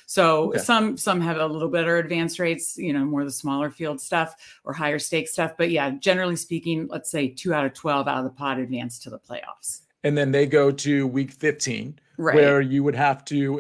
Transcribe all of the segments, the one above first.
So some have a little better advance rates, more the smaller field stuff or higher stake stuff. But yeah, generally speaking, let's say 2 out of 12 out of the pod advance to the playoffs. And then they go to week 15, right, where you would have to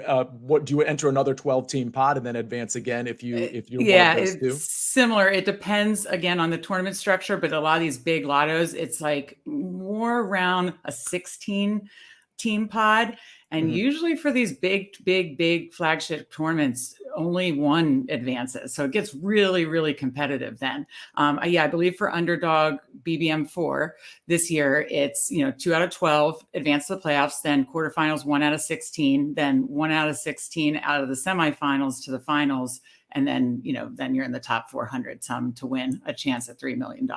do you enter another 12-team pod and then advance again if you're one of those two? Similar. It depends again on the tournament structure, but a lot of these big lottos, it's like more around a 16-team pod. And usually for these big flagship tournaments, only one advances. So it gets really, really competitive then. I believe for Underdog BBM4 this year, it's, 2 out of 12 advance to the playoffs, then quarterfinals, 1 out of 16, then 1 out of 16 out of the semifinals to the finals. And then, then you're in the top 400 some to win a chance at $3 million.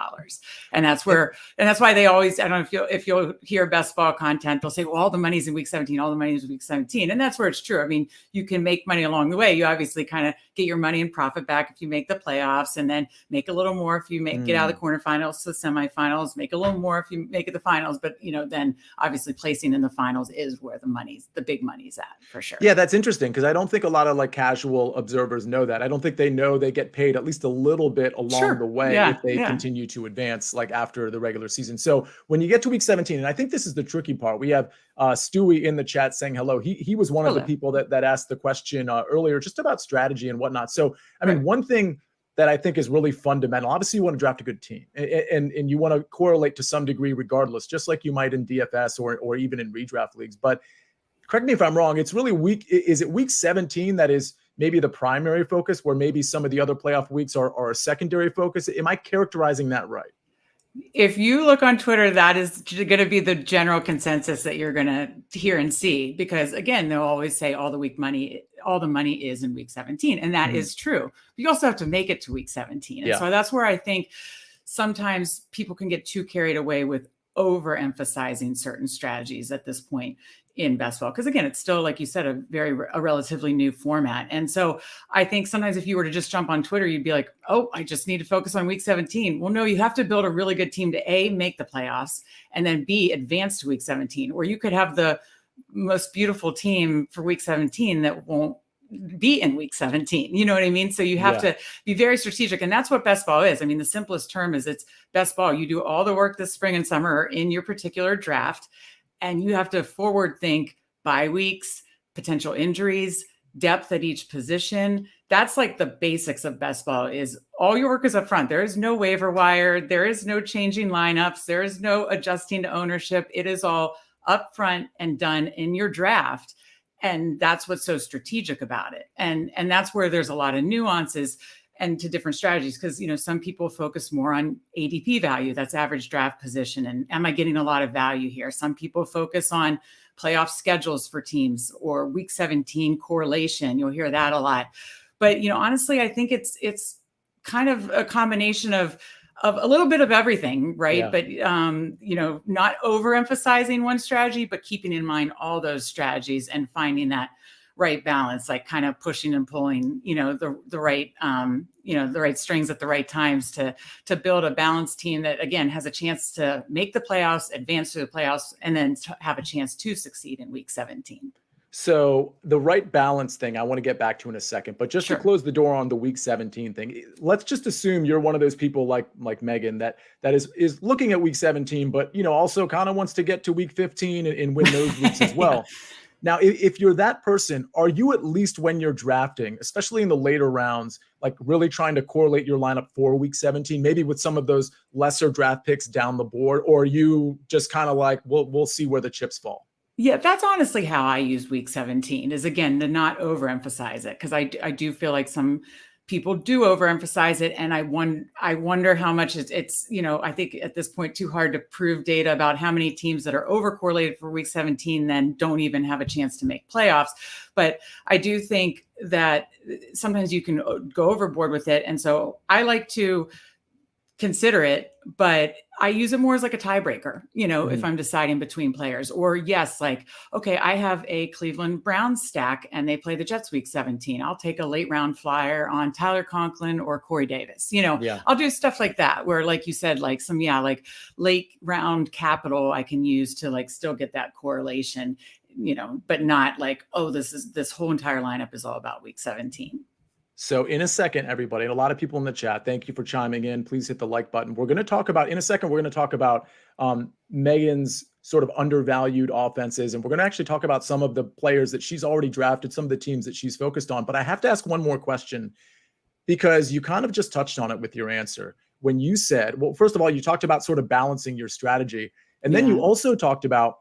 And that's why they always, I don't know if you'll hear best ball content, they'll say, well, all the money's in week 17, all the money's in week 17. And that's where it's true. I mean, you can make money along the way. You obviously kind of get your money and profit back if you make the playoffs, and then make a little more if you get out of the quarterfinals to the semifinals, make a little more if you make it the finals. But, then obviously placing in the finals is where the big money's at for sure. Yeah, that's interesting because I don't think a lot of casual observers know that. I don't think they know they get paid at least a little bit along the way if they continue to advance after the regular season. So when you get to week 17, and I think this is the tricky part, we have Stewie in the chat saying hello. He was one of the people that asked the question earlier just about strategy and whatnot. So, I mean, one thing that I think is really fundamental, obviously you want to draft a good team and you want to correlate to some degree regardless, just like you might in DFS or even in redraft leagues. But correct me if I'm wrong, it's really is it week 17 that is maybe the primary focus, where maybe some of the other playoff weeks are a secondary focus? Am I characterizing that right? If you look on Twitter, that is going to be the general consensus that you're going to hear and see, because again, they'll always say all the money is in week 17. And that is true. But you also have to make it to week 17. And so that's where I think sometimes people can get too carried away with overemphasizing certain strategies at this point in best ball. Because again, it's still, like you said, a relatively new format. And so I think sometimes if you were to just jump on Twitter, you'd be like, oh, I just need to focus on week 17. Well, no, you have to build a really good team to A, make the playoffs, and then B, advance to week 17. Or you could have the most beautiful team for week 17 that won't be in week 17. You know what I mean? So you have to be very strategic. And that's what best ball is. I mean, the simplest term is it's best ball. You do all the work this spring and summer in your particular draft, and you have to forward think bye weeks, potential injuries, depth at each position. That's like the basics of best ball. Is all your work is up front. There is no waiver wire. There is no changing lineups. There is no adjusting to ownership. It is all up front and done in your draft. And that's what's so strategic about it. And that's where there's a lot of nuances and to different strategies, because, some people focus more on ADP value, that's average draft position. And am I getting a lot of value here? Some people focus on playoff schedules for teams or week 17 correlation. You'll hear that a lot. But, honestly, I think it's kind of a combination of a little bit of everything, right? Yeah. But, not overemphasizing one strategy, but keeping in mind all those strategies and finding that right balance, like kind of pushing and pulling, the right, the right strings at the right times to build a balanced team that, again, has a chance to make the playoffs, advance to the playoffs, and then have a chance to succeed in week 17. So the right balance thing I want to get back to in a second, but just to close the door on the week 17 thing, let's just assume you're one of those people like Megan that is looking at week 17, but also kind of wants to get to week 15 and win those weeks as well. Now, if you're that person, are you at least when you're drafting, especially in the later rounds, like really trying to correlate your lineup for week 17, maybe with some of those lesser draft picks down the board, or are you just kind of like, we'll see where the chips fall? Yeah, that's honestly how I use week 17, is, again, to not overemphasize it, because I do feel like some people do overemphasize it. And I wonder how much it's, I think at this point, too hard to prove data about how many teams that are overcorrelated for week 17 then don't even have a chance to make playoffs. But I do think that sometimes you can go overboard with it. And so I like to consider it, but I use it more as like a tiebreaker, if I'm deciding between players. Or yes, like, okay, I have a Cleveland Browns stack and they play the Jets week 17. I'll take a late round flyer on Tyler Conklin or Corey Davis. I'll do stuff like that where, like you said, like like late round capital I can use to like still get that correlation. but not like, oh, this whole entire lineup is all about week 17. So in a second, everybody, and a lot of people in the chat, thank you for chiming in. Please hit the like button. We're going to talk about, in a second, we're going to talk about Megan's sort of undervalued offenses. And we're going to actually talk about some of the players that she's already drafted, some of the teams that she's focused on. But I have to ask one more question, because you kind of just touched on it with your answer. When you said, well, first of all, you talked about sort of balancing your strategy. And then you also talked about,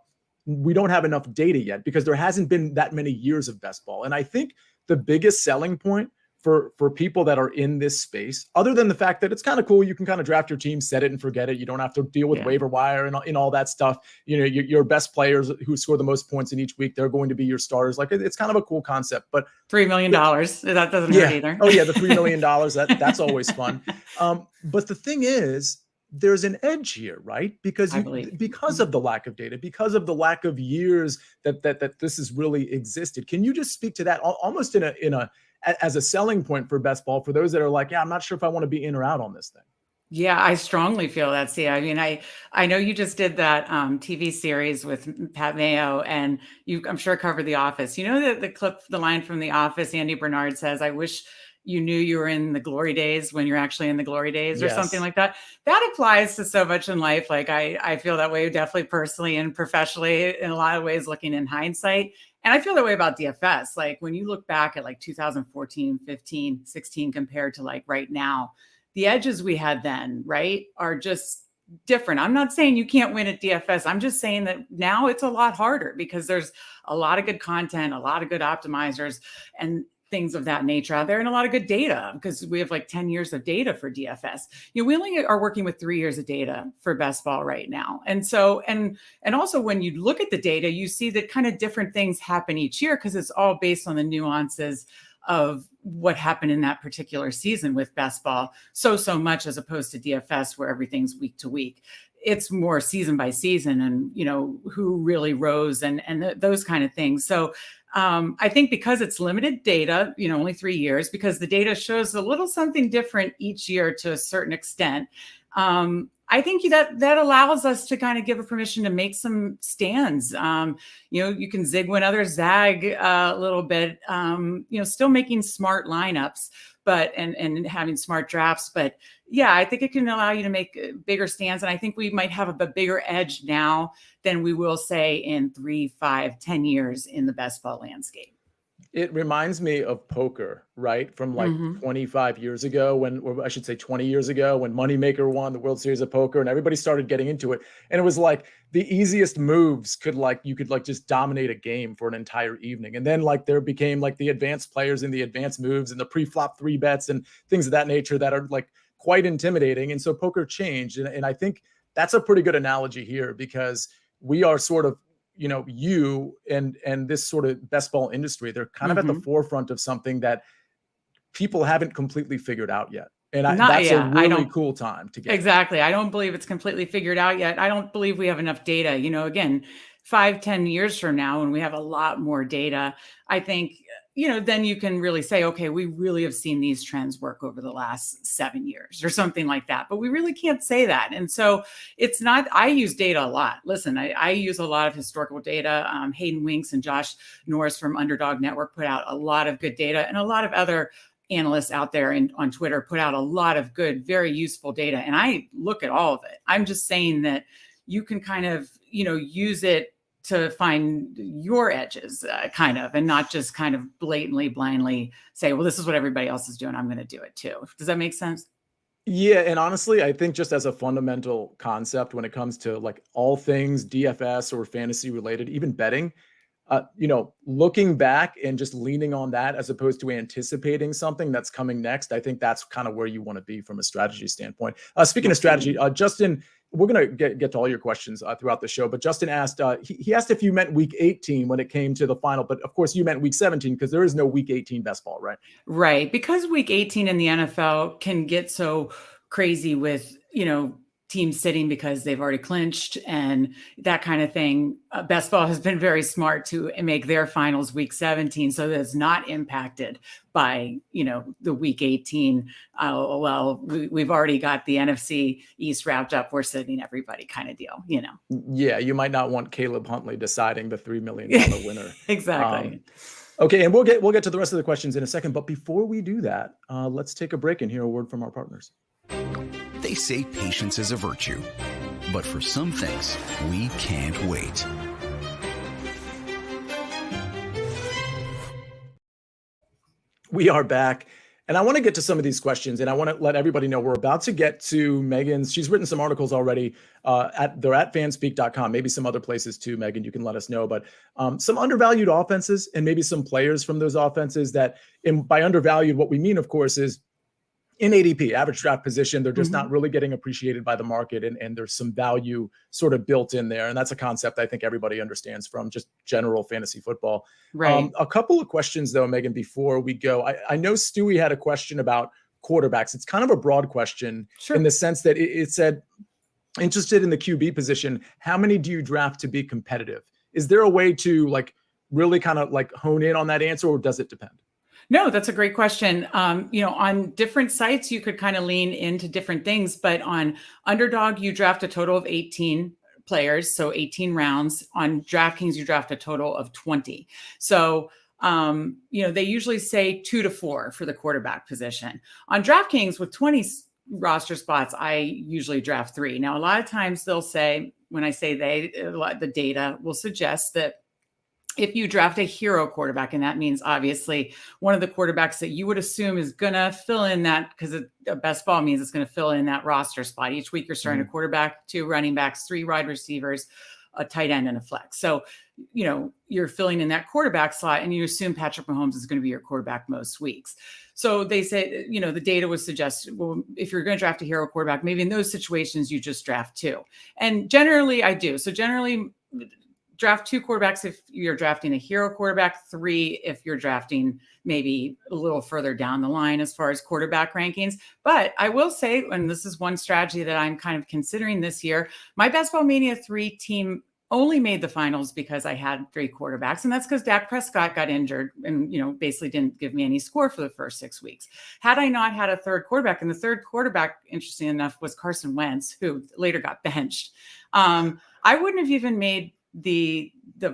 we don't have enough data yet because there hasn't been that many years of best ball. And I think the biggest selling point for people that are in this space, other than the fact that it's kind of cool, you can kind of draft your team, set it and forget it. You don't have to deal with waiver wire and all that stuff. Your best players who score the most points in each week, they're going to be your starters. Like, it's kind of a cool concept. But $3 million, that doesn't hurt either. Oh yeah, the $3 million, that's always fun. But the thing is, there's an edge here, right? Because of the lack of data, because of the lack of years that this has really existed. Can you just speak to that almost as a selling point for best ball for those that are like, yeah, I'm not sure if I want to be in or out on this thing? Yeah, I strongly feel that, Sia. I mean, I know you just did that TV series with Pat Mayo, and you, I'm sure, covered The Office. You know the clip, the line from The Office, Andy Bernard says, "I wish you knew you were in the glory days when you're actually in the glory days," or something like that. That applies to so much in life. Like I feel that way definitely personally and professionally in a lot of ways, looking in hindsight. And I feel that way about DFS. Like when you look back at like 2014, 15, 16, compared to like right now, the edges we had then, right, are just different. I'm not saying you can't win at DFS. I'm just saying that now it's a lot harder because there's a lot of good content, a lot of good optimizers and things of that nature out there, and a lot of good data, because we have like 10 years of data for DFS. We only are working with 3 years of data for best ball right now. And so, and also when you look at the data, you see that kind of different things happen each year because it's all based on the nuances of what happened in that particular season with best ball. So much as opposed to DFS where everything's week to week. It's more season by season and, who really rose and those kind of things. So I think because it's limited data, only 3 years, because the data shows a little something different each year to a certain extent. I think that allows us to kind of give a permission to make some stands. You can zig when others zag a little bit, still making smart lineups, but and having smart drafts. But yeah, I think it can allow you to make bigger stands. And I think we might have a bigger edge now than we will say in 3, 5, 10 years in the best ball landscape. It reminds me of poker, right? From like 25 years ago or I should say 20 years ago, when Moneymaker won the World Series of Poker and everybody started getting into it. And it was like the easiest moves you could just dominate a game for an entire evening. And then like there became like the advanced players and the advanced moves and the pre-flop 3 bets and things of that nature that are like quite intimidating. And so poker changed. And I think that's a pretty good analogy here, because we are sort of, you and this sort of best ball industry, they're kind of at the forefront of something that people haven't completely figured out yet. And that's a really cool time to get. Exactly. I don't believe it's completely figured out yet. I don't believe we have enough data. Again, 5, 10 years from now, when we have a lot more data, I think, then you can really say, okay, we really have seen these trends work over the last 7 years or something like that. But we really can't say that. And so it's not, I use data a lot. Listen, I use a lot of historical data. Hayden Winks and Josh Norris from Underdog Network put out a lot of good data, and a lot of other analysts out there on Twitter put out a lot of good, very useful data. And I look at all of it. I'm just saying that you can kind of, use it to find your edges and not just kind of blatantly, blindly say, well, this is what everybody else is doing, I'm going to do it too. Does that make sense? Yeah. And honestly, I think just as a fundamental concept, when it comes to like all things DFS or fantasy related, even betting, looking back and just leaning on that as opposed to anticipating something that's coming next, I think that's kind of where you want to be from a strategy standpoint. Speaking of strategy, Justin, we're going to get to all your questions throughout the show, but Justin asked, he asked if you meant week 18 when it came to the final, but of course you meant week 17 because there is no week 18 best ball, right? Right. Because week 18 in the NFL can get so crazy with, teams sitting because they've already clinched and that kind of thing. Best Ball has been very smart to make their finals week 17 so that it's not impacted by, the week 18. We've already got the NFC East wrapped up. We're sitting everybody kind of deal, Yeah, you might not want Caleb Huntley deciding the $3 million winner. Exactly. Okay, and we'll get to the rest of the questions in a second. But before we do that, let's take a break and hear a word from our partners. They say patience is a virtue, but for some things, we can't wait. We are back. And I want to get to some of these questions, and I want to let everybody know we're about to get to Megan's. She's written some articles already. They're at fanspeak.com, maybe some other places too, Megan, you can let us know. But some undervalued offenses and maybe some players from those offenses that, by undervalued, what we mean, of course, is in ADP, average draft position, they're just not really getting appreciated by the market, and there's some value sort of built in there. And that's a concept I think everybody understands from just general fantasy football. Right. A couple of questions, though, Megan, before we go. I know Stewie had a question about quarterbacks. It's kind of a broad question in the sense that it said, interested in the QB position, how many do you draft to be competitive? Is there a way to really kind of hone in on that answer, or does it depend? No, that's a great question. On different sites, you could kind of lean into different things, but on Underdog, you draft a total of 18 players, so 18 rounds. On DraftKings, you draft a total of 20. So, they usually say 2 to 4 for the quarterback position. On DraftKings, with 20 roster spots, I usually draft 3. Now, a lot of times they'll say, when I say the data will suggest that if you draft a hero quarterback, and that means obviously one of the quarterbacks that you would assume is going to fill in that, because a best ball means it's going to fill in that roster spot. Each week you're starting a quarterback, 2 running backs, 3 wide receivers, a tight end, and a flex. So, you're filling in that quarterback slot, and you assume Patrick Mahomes is going to be your quarterback most weeks. So they say, the data would suggest, well, if you're going to draft a hero quarterback, maybe in those situations you just draft 2. And generally I do. So generally, draft 2 quarterbacks if you're drafting a hero quarterback, 3 if you're drafting maybe a little further down the line as far as quarterback rankings. But I will say, and this is one strategy that I'm kind of considering this year, my Best Ball Mania 3 team only made the finals because I had 3 quarterbacks. And that's because Dak Prescott got injured and, basically didn't give me any score for the first 6 weeks. Had I not had a third quarterback, and the third quarterback, interesting enough, was Carson Wentz, who later got benched, I wouldn't have even made the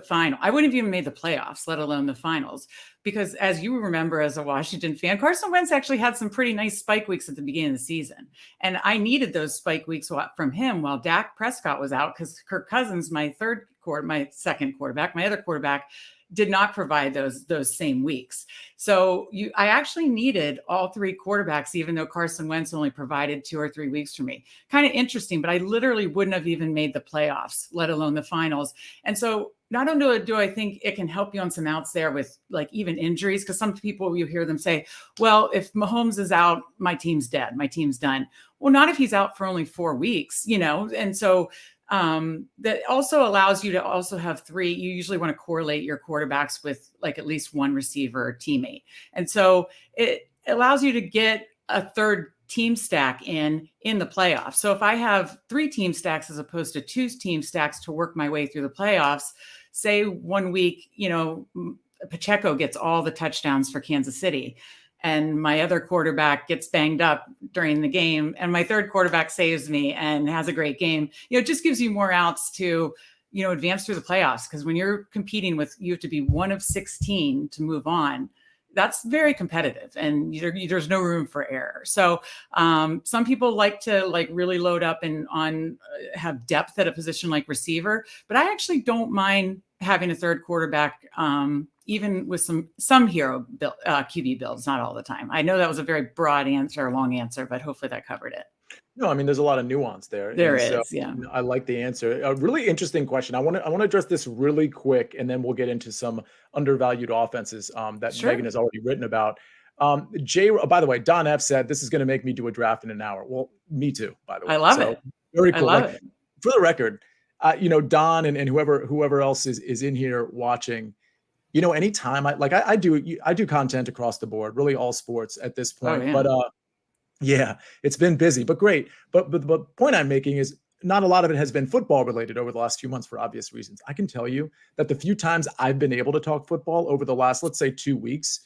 final. I wouldn't have even made the playoffs, let alone the finals, because as you remember, as a Washington fan, Carson Wentz actually had some pretty nice spike weeks at the beginning of the season. And I needed those spike weeks from him while Dak Prescott was out, because Kirk Cousins, my second quarterback, my other quarterback, did not provide those same weeks. So I actually needed all 3 quarterbacks, even though Carson Wentz only provided 2 or 3 weeks for me. Kind of interesting, but I literally wouldn't have even made the playoffs, let alone the finals. And so not only do I think it can help you on some outs there with even injuries, because some people, you hear them say, well, if Mahomes is out, my team's dead, my team's done. Well, not if he's out for only 4 weeks, and so that also allows you to also have 3. You usually want to correlate your quarterbacks with at least 1 receiver or teammate. And so it allows you to get a third team stack in the playoffs. So if I have 3 team stacks as opposed to 2 team stacks to work my way through the playoffs, say 1 week, Pacheco gets all the touchdowns for Kansas City, and my other quarterback gets banged up during the game, and my third quarterback saves me and has a great game. It just gives you more outs to, advance through the playoffs. Because when you're competing you have to be 1 of 16 to move on. That's very competitive, and there's no room for error. So some people like to really load up and have depth at a position like receiver, but I actually don't mind having a third quarterback, even with some hero QB builds, not all the time. I know that was a very broad answer, long answer, but hopefully that covered it. No, I mean, there's a lot of nuance there. There is, yeah. I like the answer. A really interesting question. I want to address this really quick, and then we'll get into some undervalued offenses that Megan has already written about. By the way, Don F said this is going to make me do a draft in an hour. Well, me too, by the way. I love it. Very cool. I love it. For the record, Don and whoever else is in here watching, anytime I do content across the board, really all sports at this point. Oh, yeah. Yeah, it's been busy, but great. But the point I'm making is not a lot of it has been football related over the last few months for obvious reasons. I can tell you that the few times I've been able to talk football over the last, let's say, 2 weeks,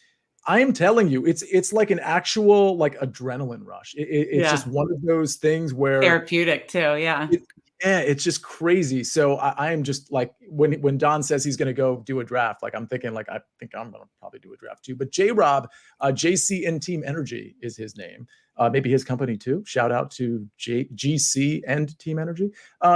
I am telling you, it's like an actual like adrenaline rush. It's just one of those things where therapeutic too. Yeah. Yeah, it's just crazy. So I am just like when Don says he's going to go do a draft, like I'm thinking like I think I'm going to probably do a draft too. But J Rob, JC and Team Energy is his name. Maybe his company too. Shout out to GC and Team Energy.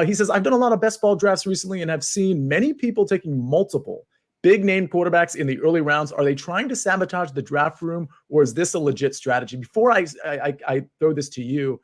He says I've done a lot of best ball drafts recently and have seen many people taking multiple big name quarterbacks in the early rounds. Are they trying to sabotage the draft room, or is this a legit strategy? Before I throw this to you,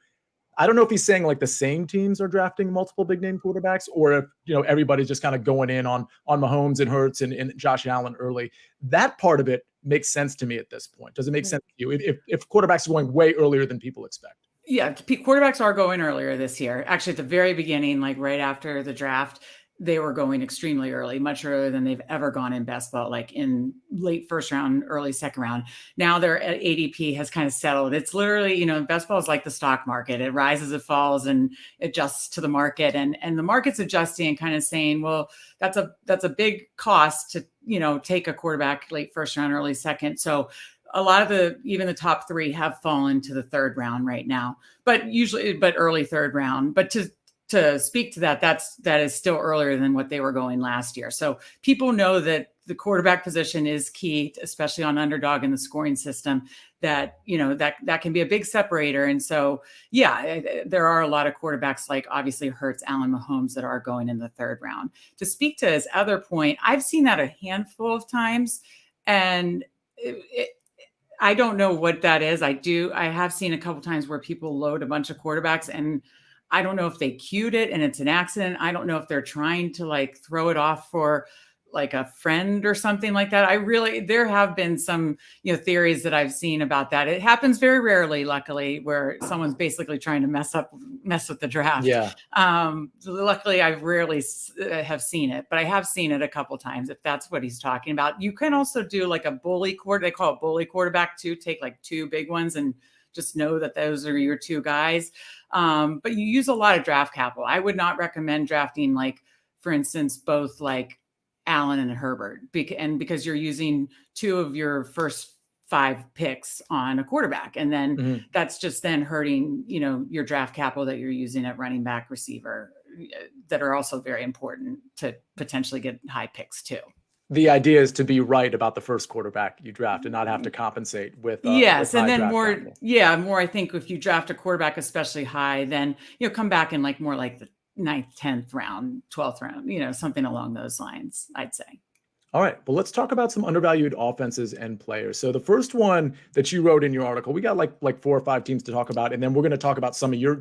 I don't know if he's saying like the same teams are drafting multiple big name quarterbacks, or if, everybody's just kind of going in on Mahomes and Hurts and Josh Allen early. That part of it makes sense to me at this point. Does it make sense to you if quarterbacks are going way earlier than people expect? Yeah, quarterbacks are going earlier this year. Actually, at the very beginning, like right after the draft, they were going extremely early, much earlier than they've ever gone in best ball, like in late first round, early second round. Now their ADP has kind of settled. It's literally, best ball is like the stock market. It rises, it falls, and adjusts to the market. And the market's adjusting and kind of saying, well, that's a big cost to, take a quarterback late first round, early second. So a lot of even the top three have fallen to the third round right now, but early third round. But to speak to that is still earlier than what they were going last year. So people know that the quarterback position is key, especially on underdog in the scoring system, that can be a big separator. And so, there are a lot of quarterbacks like obviously Hurts, Allen, Mahomes that are going in the third round. To speak to his other point, I've seen that a handful of times, and I don't know what that is. I have seen a couple times where people load a bunch of quarterbacks, and I don't know if they cued it and it's an accident. I don't know if they're trying to like throw it off for like a friend or something like that. There have been some, theories that I've seen about that. It happens very rarely, luckily, where someone's basically trying to mess with the draft. Yeah. Luckily, I rarely have seen it, but I have seen it a couple times, if that's what he's talking about. You can also do like a bully they call it bully quarterback too. Take like two big ones and just know that those are your two guys. But you use a lot of draft capital. I would not recommend drafting, like, for instance, both like Allen and Herbert, because you're using two of your first 5 picks on a quarterback. And then that's just then hurting, your draft capital that you're using at running back, receiver, that are also very important to potentially get high picks too. The idea is to be right about the first quarterback you draft and not have to compensate with yes, with and then more capital. More. I think if you draft a quarterback especially high, then come back in like more like the 9th, 10th round, 12th round, something along those lines, I'd say. All right, well, let's talk about some undervalued offenses and players. So the first one that you wrote in your article, we got like 4 or 5 teams to talk about, and then we're going to talk about some of your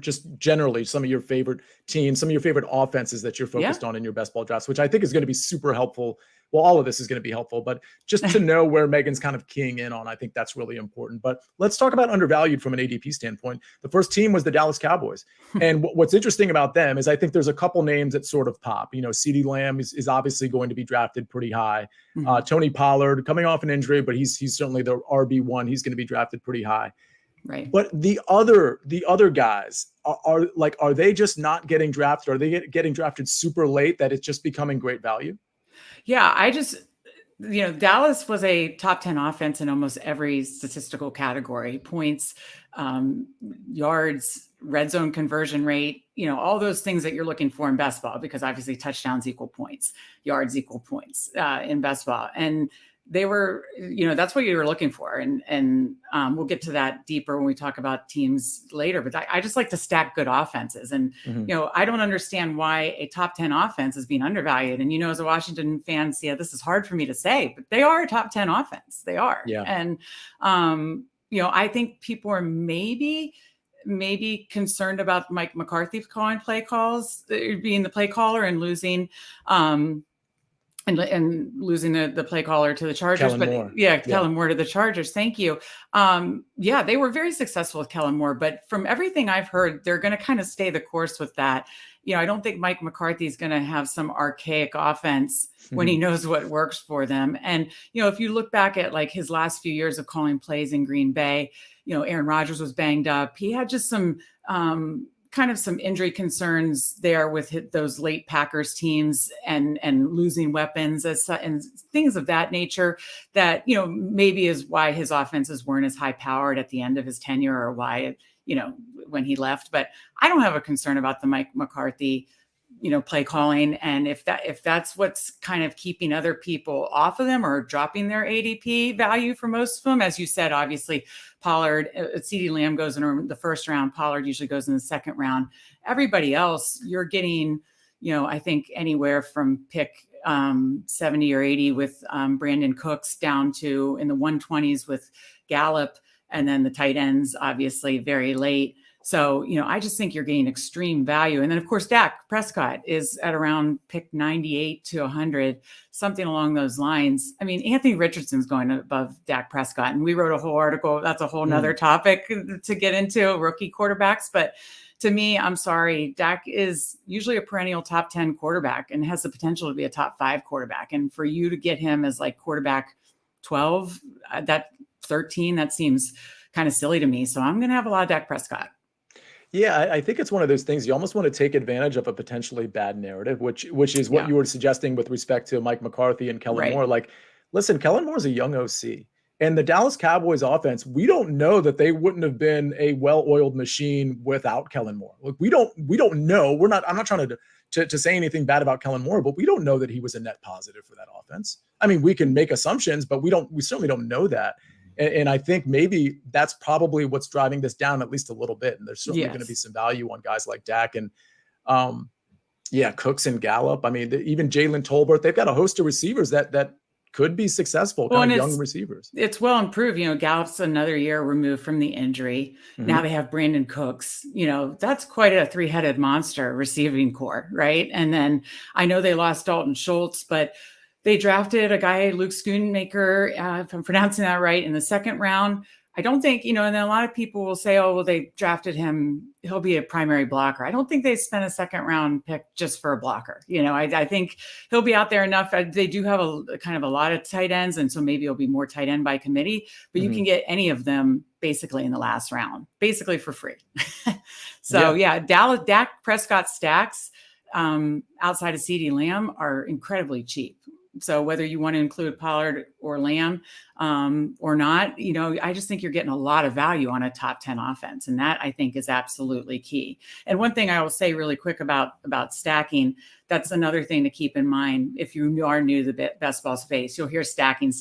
favorite teams, some of your favorite offenses that you're focused on in your best ball drafts, which I think is going to be super helpful. Well, all of this is going to be helpful, but just to know where Megan's kind of keying in on, I think that's really important. But let's talk about undervalued from an ADP standpoint. The first team was the Dallas Cowboys. And what's interesting about them is I think there's a couple names that sort of pop. CeeDee Lamb is obviously going to be drafted pretty high. Tony Pollard coming off an injury, but he's certainly the RB1. He's going to be drafted pretty high. Right. But the other guys are they just not getting drafted? Are they getting drafted super late that it's just becoming great value? Yeah, Dallas was a top 10 offense in almost every statistical category: points, yards, red zone conversion rate, all those things that you're looking for in best ball, because obviously touchdowns equal points, yards equal points in best ball. And they were, that's what you were looking for. And we'll get to that deeper when we talk about teams later, but I just like to stack good offenses. And, I don't understand why a top 10 offense is being undervalued. And, as a Washington fan, Sia, this is hard for me to say, but they are a top 10 offense. They are. Yeah. And, I think people are maybe concerned about Mike McCarthy calling play calls, being the play caller and losing, and losing the play caller to the Chargers. Kellen Moore to the Chargers. Thank you. They were very successful with Kellen Moore, but from everything I've heard, they're going to kind of stay the course with that. I don't think Mike McCarthy is going to have some archaic offense when he knows what works for them. And, if you look back at like his last few years of calling plays in Green Bay, Aaron Rodgers was banged up. He had just some kind of some injury concerns there with those late Packers teams and losing weapons and things of that nature that, maybe is why his offenses weren't as high powered at the end of his tenure, or why, when he left. But I don't have a concern about the Mike McCarthy, play calling. And if that's what's kind of keeping other people off of them or dropping their ADP value for most of them, as you said, obviously Pollard, CeeDee Lamb goes in the first round. Pollard usually goes in the second round. Everybody else, you're getting, I think anywhere from pick 70 or 80 with Brandon Cooks down to in the 120s with Gallup, and then the tight ends, obviously very late. So, I just think you're getting extreme value. And then, of course, Dak Prescott is at around pick 98 to 100, something along those lines. I mean, Anthony Richardson's going above Dak Prescott. And we wrote a whole article. That's a whole nother topic to get into, rookie quarterbacks. But to me, I'm sorry, Dak is usually a perennial top 10 quarterback and has the potential to be a top 5 quarterback. And for you to get him as like quarterback 12, 13, that seems kind of silly to me. So I'm going to have a lot of Dak Prescott. Yeah, I think it's one of those things you almost want to take advantage of a potentially bad narrative, which is what you were suggesting with respect to Mike McCarthy and Kellen Moore. Like, listen, Kellen Moore's a young OC, and the Dallas Cowboys offense, we don't know that they wouldn't have been a well-oiled machine without Kellen Moore. Look, we don't know. I'm not trying to say anything bad about Kellen Moore, but we don't know that he was a net positive for that offense. I mean, we can make assumptions, but we certainly don't know that. And I think maybe that's probably what's driving this down at least a little bit. And there's certainly going to be some value on guys like Dak and, Cooks and Gallup. I mean, even Jalen Tolbert, they've got a host of receivers that could be successful, kind of young receivers. It's well improved. Gallup's another year removed from the injury. Now they have Brandon Cooks. That's quite a 3-headed monster receiving core, right? And then I know they lost Dalton Schultz, but they drafted a guy, Luke Schoonmaker, if I'm pronouncing that right, in the second round. I don't think, and then a lot of people will say, oh, well, they drafted him, he'll be a primary blocker. I don't think they spent a second round pick just for a blocker. I think he'll be out there enough. They do have a kind of a lot of tight ends, and so maybe it'll be more tight end by committee, but you can get any of them basically in the last round, basically for free. So Dak Prescott stacks outside of CeeDee Lamb are incredibly cheap. So whether you want to include Pollard or Lamb or not, I just think you're getting a lot of value on a top 10 offense. And that I think is absolutely key. And one thing I will say really quick about stacking, that's another thing to keep in mind. If you are new to the best ball space, you'll hear stacking,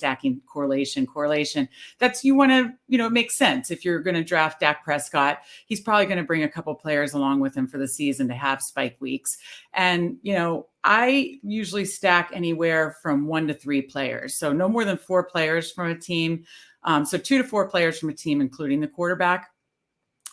correlation. That's, you want to, it makes sense. If you're going to draft Dak Prescott, he's probably going to bring a couple players along with him for the season to have spike weeks. And, I usually stack anywhere from 1 to 3 players. So no more than 4 players from a team. So 2 to 4 players from a team, including the quarterback.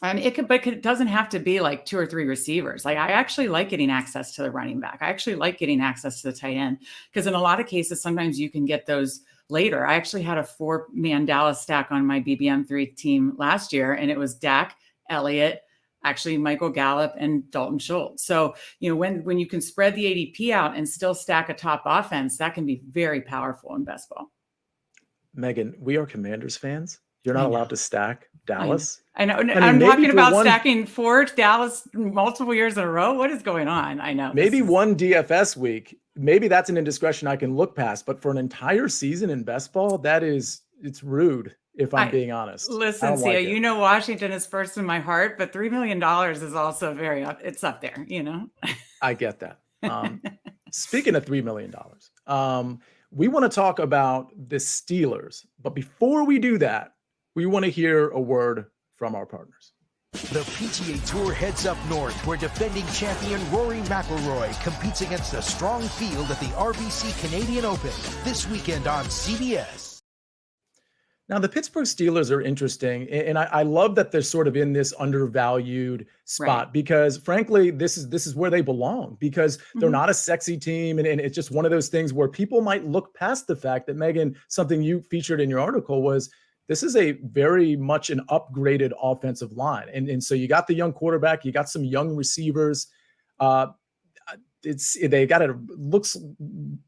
And it doesn't have to be like 2 or 3 receivers. Like, I actually like getting access to the running back. I actually like getting access to the tight end, because in a lot of cases, sometimes you can get those later. I actually had a 4-man Dallas stack on my BBM3 team last year, and it was Dak, Elliott, actually Michael Gallup, and Dalton Schultz. So, when you can spread the ADP out and still stack a top offense, that can be very powerful in best ball. Megan, we are Commanders fans. You're not allowed to stack Dallas. I know. I'm talking about stacking 4 Dallas multiple years in a row. What is going on? I know. Maybe one DFS week. Maybe that's an indiscretion I can look past. But for an entire season in best ball, it's rude. If I'm being honest. Listen, Sia, Washington is first in my heart, but $3 million is also it's up there, I get that. Speaking of $3 million, we want to talk about the Steelers. But before we do that, we want to hear a word from our partners. The PGA Tour heads up north, where defending champion Rory McIlroy competes against a strong field at the RBC Canadian Open this weekend on CBS. Now, the Pittsburgh Steelers are interesting, and I love that they're sort of in this undervalued spot, because, frankly, this is where they belong, because they're not a sexy team, and it's just one of those things where people might look past the fact that, Megan, something you featured in your article was this is a very much an upgraded offensive line. And so you got the young quarterback, you got some young receivers. They got looks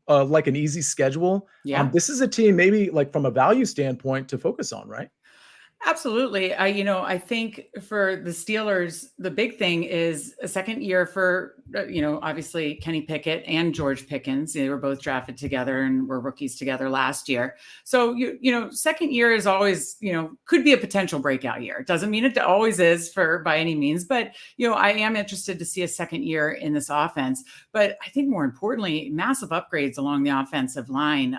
like an easy schedule. Yeah. This is a team maybe like from a value standpoint to focus on, right? Absolutely. I think for the Steelers, the big thing is a second year for, obviously Kenny Pickett and George Pickens. They were both drafted together and were rookies together last year. So, second year is always, could be a potential breakout year. It doesn't mean it always is by any means, but, I am interested to see a second year in this offense. But I think more importantly, massive upgrades along the offensive line.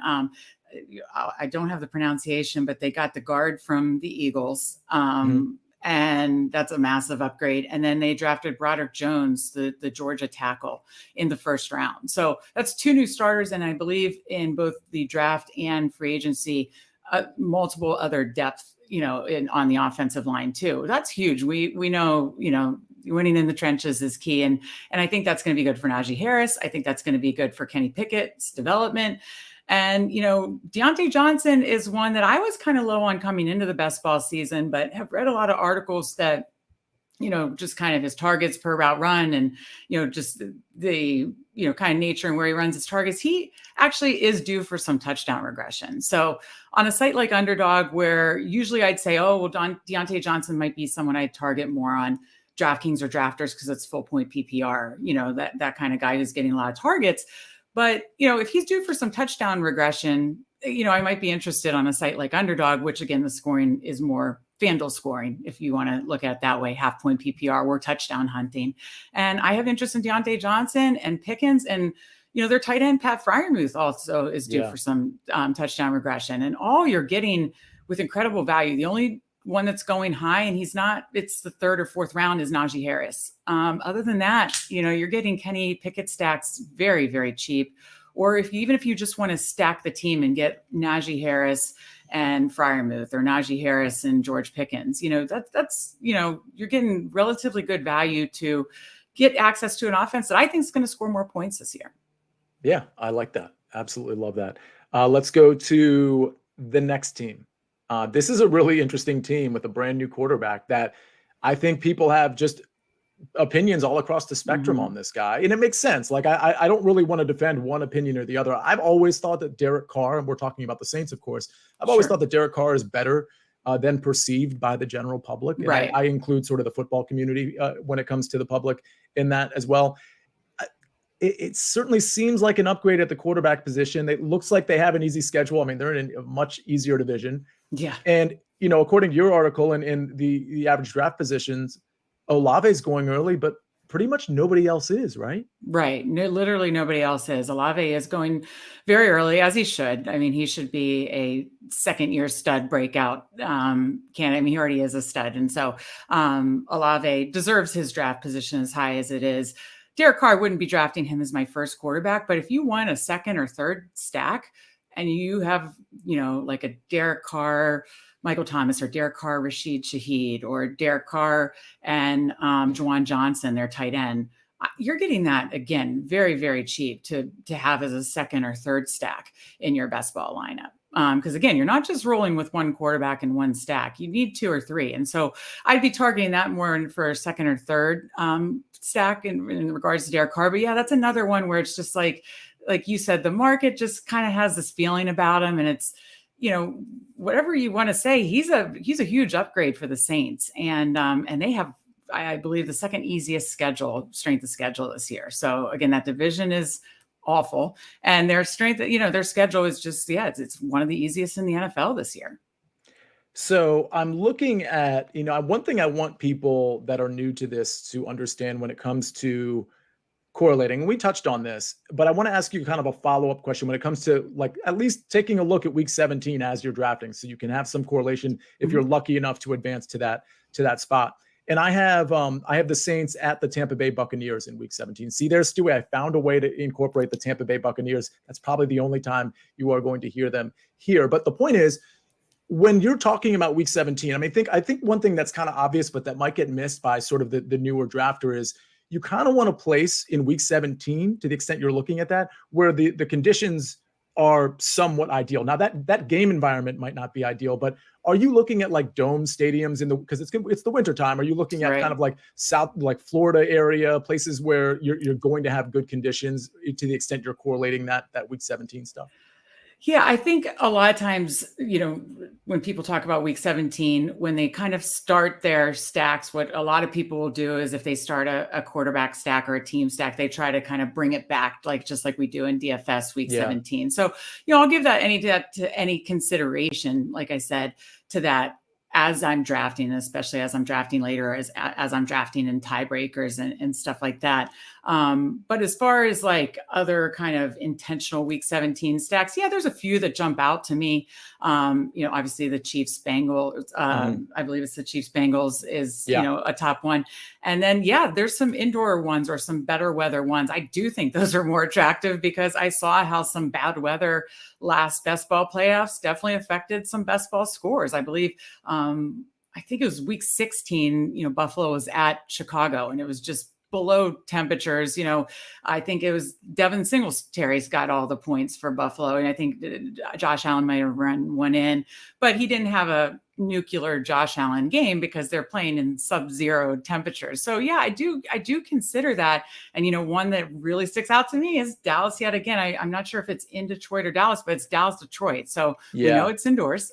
I don't have the pronunciation, but they got the guard from the Eagles. And that's a massive upgrade. And then they drafted Broderick Jones, the Georgia tackle, in the first round. So that's 2 new starters. And I believe in both the draft and free agency, multiple other depth, on the offensive line too. That's huge. We know, winning in the trenches is key. And I think that's going to be good for Najee Harris. I think that's going to be good for Kenny Pickett's development. And, Deontay Johnson is one that I was kind of low on coming into the best ball season, but have read a lot of articles that, just kind of his targets per route run and, just the kind of nature and where he runs his targets. He actually is due for some touchdown regression. So on a site like Underdog, where usually I'd say, Deontay Johnson might be someone I'd target more on DraftKings or Drafters because it's full point PPR, that kind of guy who's getting a lot of targets. But, if he's due for some touchdown regression, I might be interested on a site like Underdog, which again, the scoring is more FanDuel scoring, if you want to look at it that way, half point PPR or touchdown hunting. And I have interest in Deontay Johnson and Pickens, and, their tight end, Pat Freiermuth, also is due for some touchdown regression. And all you're getting with incredible value. The only one that's going high, and it's the 3rd or 4th round, is Najee Harris. Other than that, you're getting Kenny Pickett stacks very, very cheap. Or even if you just want to stack the team and get Najee Harris and Freiermuth, or Najee Harris and George Pickens, that's you're getting relatively good value to get access to an offense that I think is going to score more points this year. Yeah, I like that. Absolutely love that. Let's go to the next team. This is a really interesting team with a brand new quarterback that I think people have just opinions all across the spectrum on this guy. And it makes sense. Like, I don't really want to defend one opinion or the other. I've always thought that Derek Carr, and we're talking about the Saints, of course, I've always thought that Derek Carr is better than perceived by the general public. And right. I include sort of the football community when it comes to the public in that as well. It certainly seems like an upgrade at the quarterback position. It looks like they have an easy schedule. I mean, they're in a much easier division. Yeah. And, according to your article and in the average draft positions, Olave is going early, but pretty much nobody else is, right? Right. No, literally nobody else is. Olave is going very early, as he should. I mean, he should be a second-year stud breakout candidate. I mean, he already is a stud. And so Olave deserves his draft position as high as it is. Derek Carr, wouldn't be drafting him as my first quarterback, but if you want a second or third stack and you have, like a Derek Carr, Michael Thomas, or Derek Carr, Rashid Shaheed, or Derek Carr and Juwan Johnson, their tight end, you're getting that, again, very, very cheap to have as a second or third stack in your best ball lineup. Because again, you're not just rolling with one quarterback and one stack. You need 2 or 3. And so I'd be targeting that more for a second or third stack in regards to Derek Carr. But yeah, that's another one where it's just like you said, the market just kind of has this feeling about him. And it's, whatever you want to say, he's a huge upgrade for the Saints. And they have, I believe, the second easiest strength of schedule this year. So again, that division is awful. And their strength, their schedule is just, it's one of the easiest in the NFL this year. So I'm looking at, one thing I want people that are new to this to understand when it comes to correlating, and we touched on this, but I want to ask you kind of a follow-up question when it comes to, like, at least taking a look at week 17 as you're drafting, so you can have some correlation if you're lucky enough to advance to that spot. And I have the Saints at the Tampa Bay Buccaneers in week 17. See there, Stewie, I found a way to incorporate the Tampa Bay Buccaneers. That's probably the only time you are going to hear them here. But the point is, when you're talking about week 17, I think one thing that's kind of obvious, but that might get missed by sort of the newer drafter is you kind of want to place in week 17, to the extent you're looking at that, where the conditions are somewhat ideal. Now that game environment might not be ideal, but are you looking at like dome stadiums because it's the winter time? Are you looking at kind of like like Florida area, places where you're going to have good conditions to the extent you're correlating that week 17 stuff? Yeah, I think a lot of times, when people talk about week 17, when they kind of start their stacks, what a lot of people will do is if they start a quarterback stack or a team stack, they try to kind of bring it back, just like we do in DFS week 17. So, I'll give that any consideration, like I said, to that as I'm drafting, especially as I'm drafting later, as I'm drafting in tiebreakers and stuff like that. But as far as like other kind of intentional week 17 stacks, there's a few that jump out to me. Obviously the Chiefs Bengals, I believe it's the Chiefs Bengals is, a top one. And then, there's some indoor ones or some better weather ones. I do think those are more attractive because I saw how some bad weather last best ball playoffs definitely affected some best ball scores. I believe, I think it was week 16, Buffalo was at Chicago and it was just below temperatures. I think it was Devin Singletary's got all the points for Buffalo. And I think Josh Allen might have run one in, but he didn't have a nuclear Josh Allen game because they're playing in sub-zero temperatures. So I do consider that. And, one that really sticks out to me is Dallas yet again. I'm not sure if it's in Detroit or Dallas, but it's Dallas, Detroit. So we know it's indoors.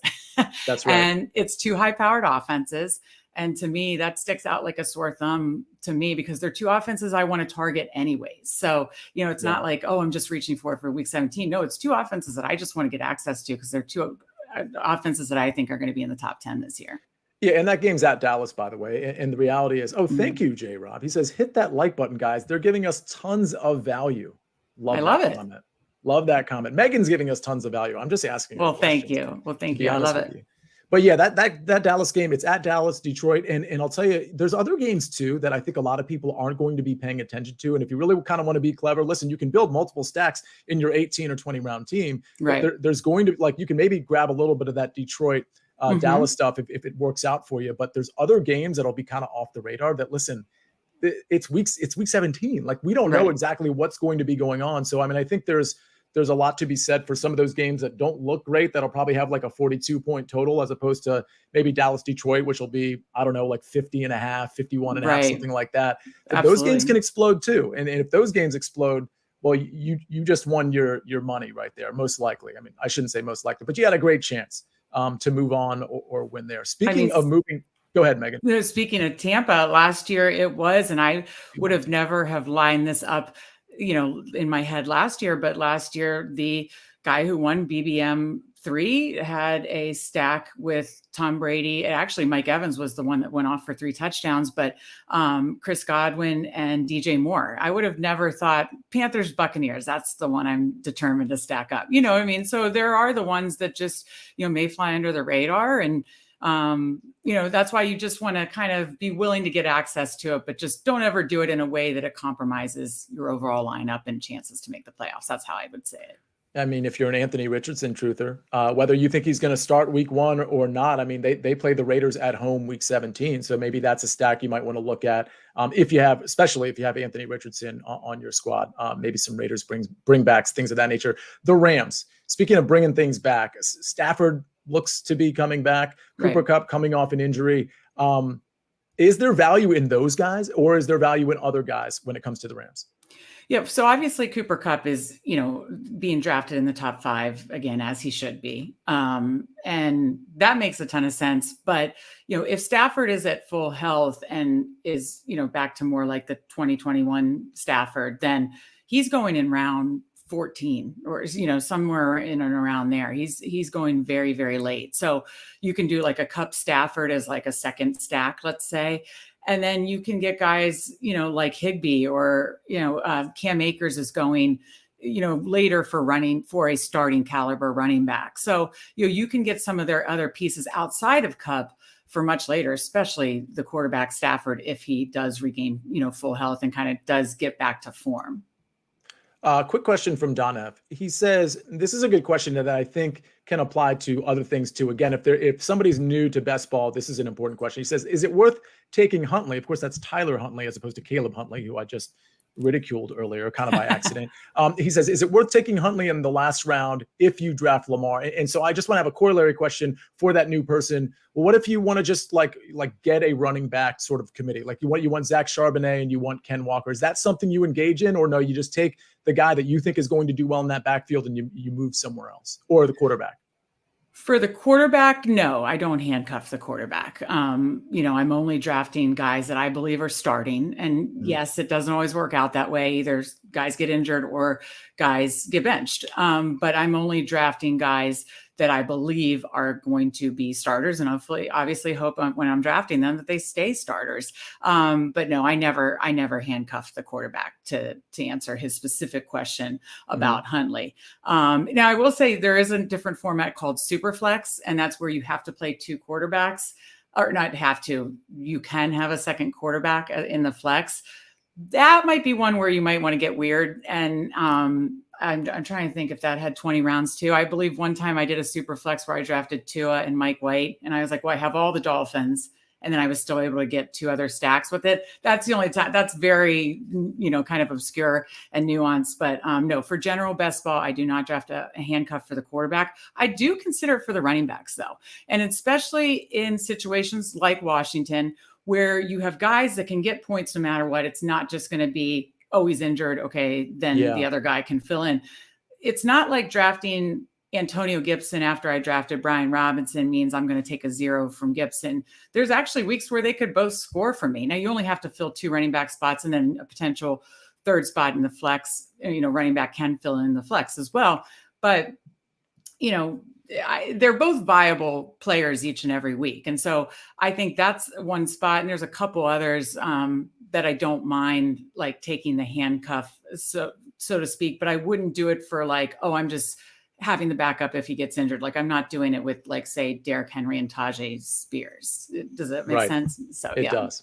That's right. And it's two high-powered offenses. And to me, that sticks out like a sore thumb to me because they're two offenses I want to target anyways. So, it's not like, I'm just reaching for week 17. No, it's two offenses that I just want to get access to because they're two offenses that I think are going to be in the top 10 this year. Yeah, and that game's at Dallas, by the way. And the reality is, thank you, J. Rob. He says, hit that like button, guys. They're giving us tons of value. I love it. Comment. Love that comment. Megan's giving us tons of value. I'm just asking. Well, thank you. Well, thank you. I love it. But that Dallas game, it's at Dallas, Detroit. And I'll tell you, there's other games too that I think a lot of people aren't going to be paying attention to. And if you really kind of want to be clever, listen, you can build multiple stacks in your 18 or 20 round team. Right. There's going to you can maybe grab a little bit of that Detroit Dallas stuff if it works out for you. But there's other games that'll be kind of off the radar that, listen, it's week 17. Like we don't know exactly what's going to be going on. So, I think there's a lot to be said for some of those games that don't look great. That'll probably have like a 42-point total as opposed to maybe Dallas, Detroit, which will be, I don't know, like 50 and a half, 51 and a half, something like that. Those games can explode too. And if those games explode, well, you just won your money right there. Most likely. I shouldn't say most likely, but you had a great chance to move on or win there. Speaking of moving, go ahead, Megan. Speaking of Tampa, last year it was, and I would have never have lined this up in my head last year, but last year, the guy who won BBM 3 had a stack with Tom Brady. Actually, Mike Evans was the one that went off for 3 touchdowns, but Chris Godwin and DJ Moore. I would have never thought Panthers, Buccaneers. That's the one I'm determined to stack up. So there are the ones that just, may fly under the radar. And that's why you just want to kind of be willing to get access to it, but just don't ever do it in a way that it compromises your overall lineup and chances to make the playoffs. That's how I would say it. If you're an Anthony Richardson truther, whether you think he's going to start week 1 or not, they play the Raiders at home week 17. So maybe that's a stack you might want to look at. Especially if you have Anthony Richardson on your squad, maybe some Raiders bring backs, things of that nature. The Rams, speaking of bringing things back, Stafford looks to be coming back. Cooper Kupp coming off an injury. Is there value in those guys or is there value in other guys when it comes to the Rams? Yeah. So obviously Cooper Kupp is, being drafted in the top 5 again, as he should be. And that makes a ton of sense. But, if Stafford is at full health and is, back to more like the 2021 Stafford, then he's going in round 14 or, somewhere in and around there. He's going very, very late. So you can do like a Kupp Stafford as like a second stack, let's say. And then you can get guys, like Higbee or, Cam Akers is going, later for a starting caliber running back. So, you can get some of their other pieces outside of Kupp for much later, especially the quarterback Stafford, if he does regain, full health and kind of does get back to form. Quick question from Don F. He says, this is a good question that I think can apply to other things too. Again, if somebody's new to best ball, this is an important question. He says, is it worth taking Huntley? Of course, that's Tyler Huntley as opposed to Caleb Huntley, who I just ridiculed earlier, kind of by accident. He says, is it worth taking Huntley in the last round if you draft Lamar? And so I just want to have a corollary question for that new person. Well, what if you want to just like get a running back sort of committee? Like you want Zach Charbonnet and you want Ken Walker. Is that something you engage in, or no, you just take the guy that you think is going to do well in that backfield and you move somewhere else, or the quarterback? For the quarterback, no, I don't handcuff the quarterback. I'm only drafting guys that I believe are starting. And yes, it doesn't always work out that way. Either guys get injured or guys get benched. But I'm only drafting guys that I believe are going to be starters, and hopefully, obviously hope when I'm drafting them that they stay starters. But no, I never handcuff the quarterback to answer his specific question about Huntley. Now I will say there is a different format called Superflex, and that's where you have to play two quarterbacks, or not have to, you can have a second quarterback in the flex. That might be one where you might want to get weird. And I'm trying to think if that had 20 rounds too. I believe one time I did a super flex where I drafted Tua and Mike White, and I was like, well, I have all the Dolphins, and then I was still able to get two other stacks with it. That's the only time. That's very, kind of obscure and nuanced. But no, for general best ball, I do not draft a handcuff for the quarterback. I do consider it for the running backs though. And especially in situations like Washington, where you have guys that can get points no matter what. It's not just going to be, oh, he's injured. Okay, then the other guy can fill in. It's not like drafting Antonio Gibson after I drafted Brian Robinson means I'm going to take a 0 from Gibson. There's actually weeks where they could both score for me. Now you only have to fill 2 running back spots and then a potential third spot in the flex. Running back can fill in the flex as well. But, they're both viable players each and every week. And so I think that's one spot. And there's a couple others that I don't mind like taking the handcuff, so to speak, but I wouldn't do it for like, oh, I'm just having the backup if he gets injured. Like I'm not doing it with like, say, Derrick Henry and Tajay Spears. Does that make sense? So it does.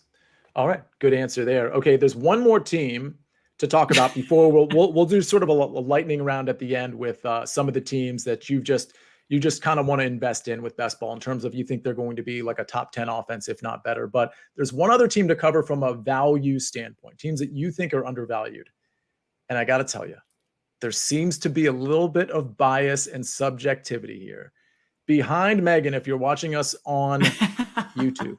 All right. Good answer there. Okay. There's one more team to talk about before we'll do sort of a lightning round at the end with some of the teams that you just kind of want to invest in with best ball in terms of you think they're going to be like a top 10 offense, if not better. But there's one other team to cover from a value standpoint, teams that you think are undervalued. And I got to tell you, there seems to be a little bit of bias and subjectivity here. Behind Megan, if you're watching us on YouTube,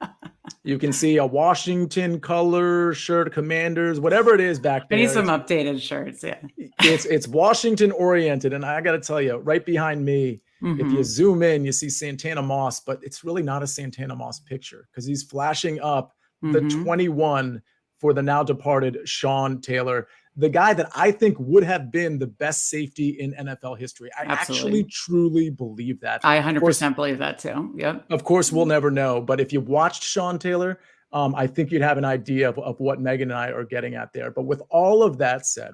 you can see a Washington color shirt, Commanders, whatever it is back there. I need some updated shirts. Yeah. It's Washington oriented. And I got to tell you, right behind me, if you zoom in, you see Santana Moss, but it's really not a Santana Moss picture because he's flashing up the 21 for the now departed Sean Taylor, the guy that I think would have been the best safety in NFL history. I actually truly believe that. I 100% believe that too. Yep. Of course, we'll never know. But if you watched Sean Taylor, I think you'd have an idea of what Megan and I are getting at there. But with all of that said,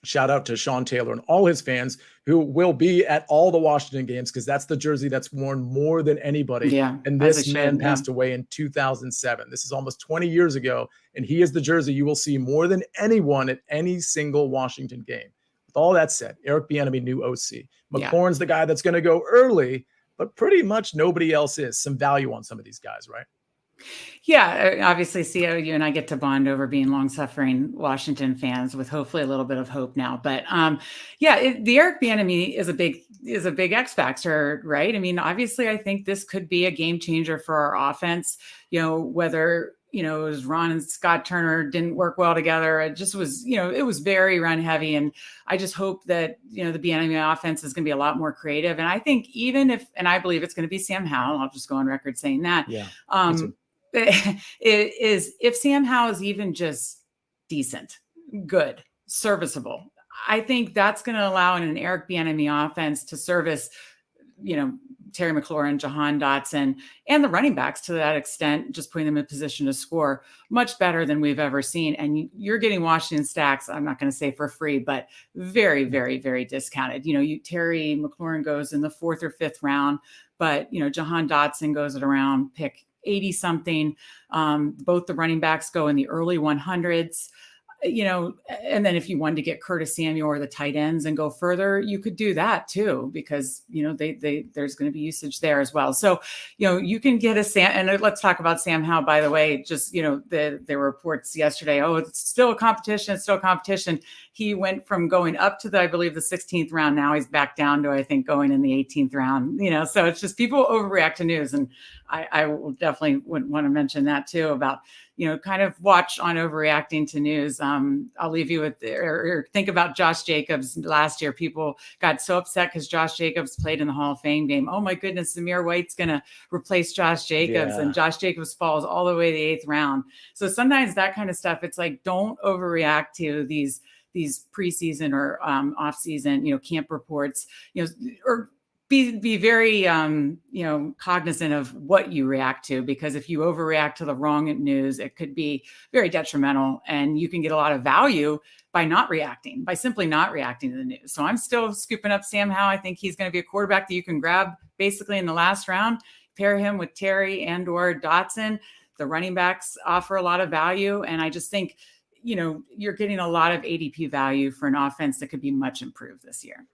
shout out to Sean Taylor and all his fans who will be at all the Washington games because that's the jersey that's worn more than anybody. Yeah, and this man passed away in 2007. This is almost 20 years ago, and he is the jersey you will see more than anyone at any single Washington game. With all that said, Eric Bieniemy, new OC. McLaurin's the guy that's going to go early, but pretty much nobody else is. Some value on some of these guys, right? Yeah, obviously, Sia, you and I get to bond over being long-suffering Washington fans with hopefully a little bit of hope now. But the Eric Bieniemy is a big X factor, right? I mean, obviously, I think this could be a game changer for our offense. Whether it was Ron and Scott Turner didn't work well together. It just was, it was very run heavy, and I just hope that the Bieniemy offense is going to be a lot more creative. And I think and I believe it's going to be Sam Howell. I'll just go on record saying that. Yeah. If Sam Howell is even just decent, good, serviceable, I think that's going to allow an Eric Bieniemy offense to service, Terry McLaurin, Jahan Dotson, and the running backs to that extent, just putting them in position to score much better than we've ever seen. And you're getting Washington stacks, I'm not going to say for free, but very, very, very discounted. Terry McLaurin goes in the 4th or 5th round, but, Jahan Dotson goes at around pick 80 something. Both the running backs go in the early 100s. and then if you wanted to get Curtis Samuel or the tight ends and go further, you could do that too, because, there's going to be usage there as well. So, you can get a Sam, and let's talk about Sam Howell, by the way. Just, there were reports yesterday, it's still a competition. He went from going up to I believe the 16th round. Now he's back down to, I think, going in the 18th round, so it's just people overreact to news. And I will definitely would want to mention that too, about, kind of watch on overreacting to news. I'll leave you with, or think about Josh Jacobs last year. People got so upset because Josh Jacobs played in the Hall of Fame game. Oh my goodness, Zamir White's going to replace Josh Jacobs, and Josh Jacobs falls all the way to the 8th round. So sometimes that kind of stuff, it's like, don't overreact to these preseason or off-season, camp reports, or be very, cognizant of what you react to, because if you overreact to the wrong news, it could be very detrimental, and you can get a lot of value by simply not reacting to the news. So I'm still scooping up Sam Howell. I think he's going to be a quarterback that you can grab basically in the last round, pair him with Terry and or Dotson. The running backs offer a lot of value. And I just think, you're getting a lot of ADP value for an offense that could be much improved this year.